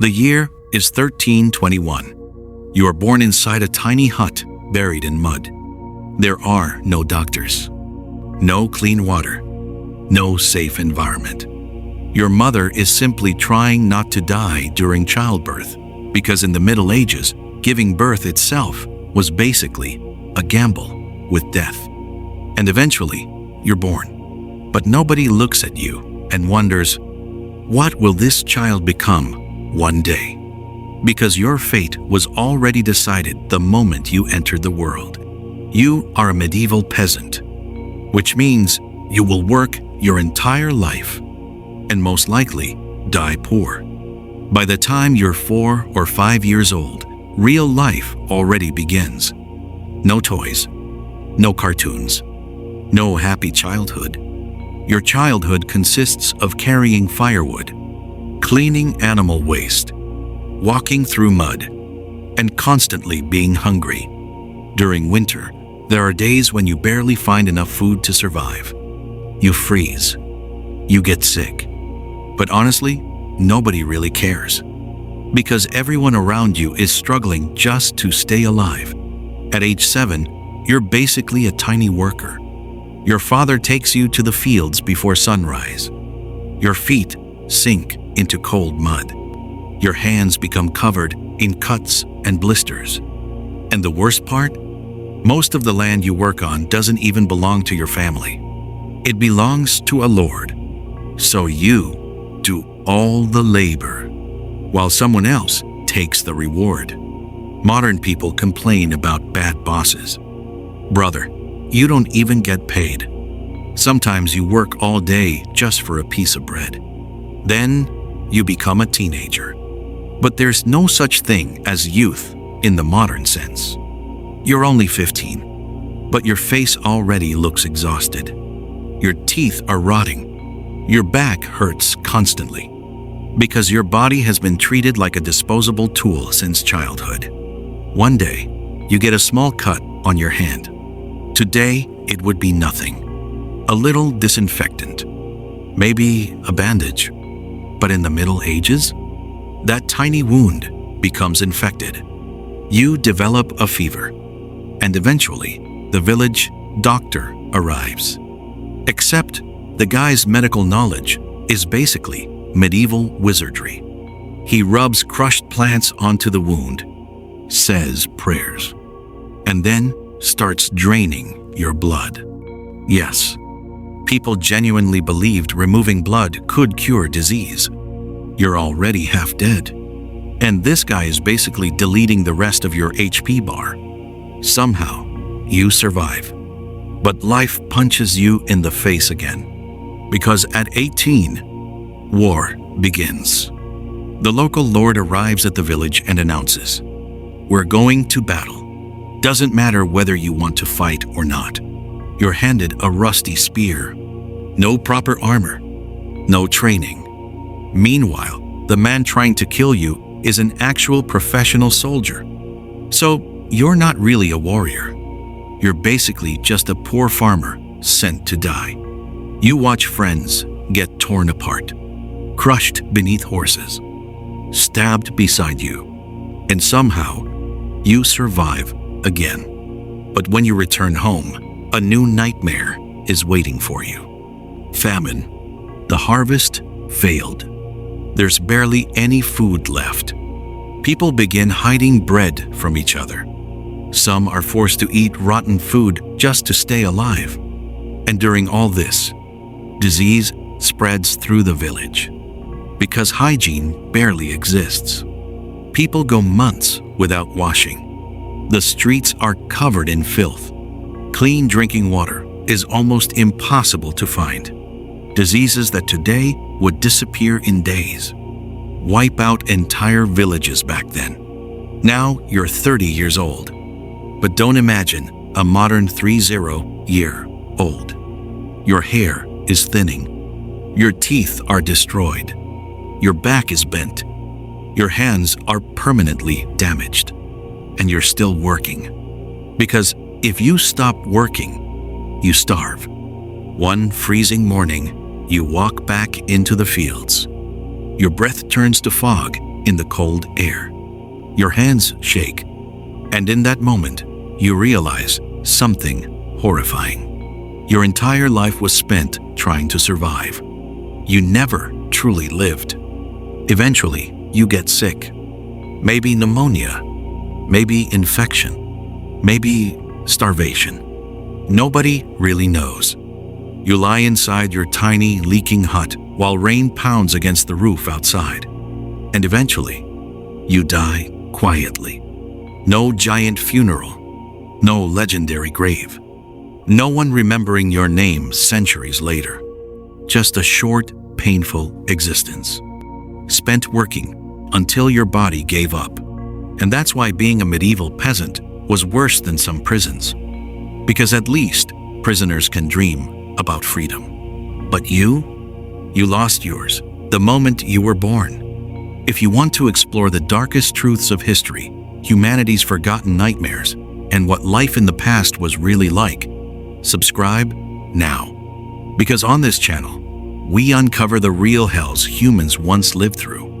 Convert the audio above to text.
The year is 1321. You are born inside a tiny hut buried in mud. There are no doctors, no clean water, no safe environment. Your mother is simply trying not to die during childbirth, because in the Middle Ages, giving birth itself was basically a gamble with death. And eventually, you're born. But nobody looks at you and wonders, what will this child become one day? Because your fate was already decided the moment you entered the world. You are a medieval peasant, which means you will work your entire life and most likely die poor. By the time you're 4 or 5 years old, real life already begins. No toys, no cartoons, no happy childhood. Your childhood consists of carrying firewood, cleaning animal waste, walking through mud, and constantly being hungry. During winter, there are days when you barely find enough food to survive. You freeze. You get sick. But honestly, nobody really cares, because everyone around you is struggling just to stay alive. At age 7, you're basically a tiny worker. Your father takes you to the fields before sunrise. Your feet sink into cold mud. Your hands become covered in cuts and blisters. And the worst part? Most of the land you work on doesn't even belong to your family. It belongs to a lord. So you do all the labor, while someone else takes the reward. Modern people complain about bad bosses. Brother, you don't even get paid. Sometimes you work all day just for a piece of bread. Then you become a teenager. But there's no such thing as youth in the modern sense. You're only 15, but your face already looks exhausted. Your teeth are rotting. Your back hurts constantly, because your body has been treated like a disposable tool since childhood. One day, you get a small cut on your hand. Today, it would be nothing. A little disinfectant. Maybe a bandage. But in the Middle Ages, that tiny wound becomes infected. You develop a fever, and eventually, the village doctor arrives. Except the guy's medical knowledge is basically medieval wizardry. He rubs crushed plants onto the wound, says prayers, and then starts draining your blood. Yes, people genuinely believed removing blood could cure disease. You're already half dead, and this guy is basically deleting the rest of your HP bar. Somehow, you survive. But life punches you in the face again, because at 18, war begins. The local lord arrives at the village and announces, "We're going to battle. Doesn't matter whether you want to fight or not. You're handed a rusty spear. No proper armor. No training. Meanwhile, the man trying to kill you is an actual professional soldier. So you're not really a warrior. You're basically just a poor farmer sent to die. You watch friends get torn apart, crushed beneath horses, stabbed beside you, and somehow you survive again. But when you return home, a new nightmare is waiting for you. Famine. The harvest failed. There's barely any food left. People begin hiding bread from each other. Some are forced to eat rotten food just to stay alive. And during all this, disease spreads through the village. Because hygiene barely exists. People go months without washing. The streets are covered in filth. Clean drinking water is almost impossible to find. Diseases that today would disappear in days. Wipe out entire villages back then. Now you're 30 years old. But don't imagine a modern 30-year-old. Your hair is thinning. Your teeth are destroyed. Your back is bent. Your hands are permanently damaged. And you're still working. Because if you stop working, you starve. One freezing morning, you walk back into the fields. Your breath turns to fog, in the cold air. Your hands shake, and in that moment, you realize something horrifying. Your entire life was spent trying to survive. You never truly lived. Eventually, you get sick. Maybe pneumonia, maybe infection, maybe starvation. Nobody really knows. You lie inside your tiny, leaking hut while rain pounds against the roof outside. And eventually, you die quietly. No giant funeral, no legendary grave. No one remembering your name centuries later. Just a short, painful existence. Spent working until your body gave up. And that's why being a medieval peasant was worse than some prisons. Because at least prisoners can dream about freedom. But you lost yours the moment you were born. If you want to explore the darkest truths of history, humanity's forgotten nightmares, and what life in the past was really like, subscribe now. Because on this channel, we uncover the real hells humans once lived through.